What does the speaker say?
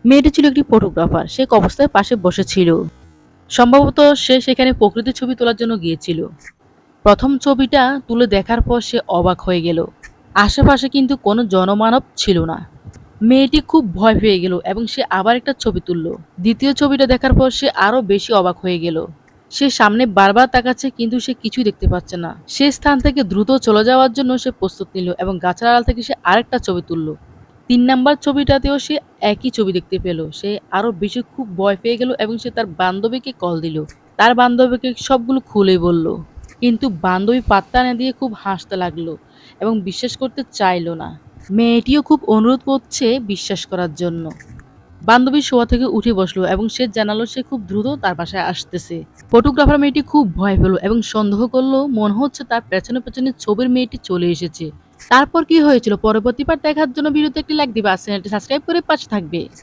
মেয়েটি ছিল একটি ফটোগ্রাফার। সে এক অবস্থায় পাশে বসেছিল। সম্ভবত সে সেখানে প্রকৃতির ছবি তোলার জন্য গিয়েছিল। প্রথম ছবিটা তুলে দেখার পর সে অবাক হয়ে গেল। আশেপাশে কিন্তু কোনো জনমানব ছিল না। মেয়েটি খুব ভয় পেয়ে গেল এবং সে আবার একটা ছবি তুলল। দ্বিতীয় ছবিটা দেখার পর সে আরো বেশি অবাক হয়ে গেল। সে সামনে বারবার তাকাচ্ছে কিন্তু সে কিছুই দেখতে পাচ্ছে না। সে স্থান থেকে দ্রুত চলে যাওয়ার জন্য সে প্রস্তুত নিল এবং গাছের আড়াল থেকে সে আরেকটা ছবি তুলল। ৩ নাম্বার ছবিটাতেও সে একই ছবি দেখতে পেল। সে আরো বেশি খুব ভয় পেয়ে গেল এবং সে তার বান্ধবীকে কল দিল। তার বান্ধবীকে সবগুলো খুলে বলল। কিন্তু বান্ধবী পাত্তা না দিয়ে খুব হাসতে লাগলো এবং বিশ্বাস করতে চাইল না। মেয়েটিও খুব অনুরোধ করছে বিশ্বাস করার জন্য। বান্ধবী শোয়া থেকে উঠে বসলো এবং সে জানালো সে খুব দ্রুত তার বাসায় আসতেছে। ফটোগ্রাফার মেয়েটি খুব ভয় পেল এবং সন্দেহ করলো মনে হচ্ছে তার পেছনে পেছনে ছবির মেয়েটি চলে এসেছে। তারপর কি হয়েছিল পরবর্তী পার্ট দেখার জন্য ভিডিওতে একটি লাইক দিবা, চ্যানেলটি সাবস্ক্রাইব করে পাশে থাকবে।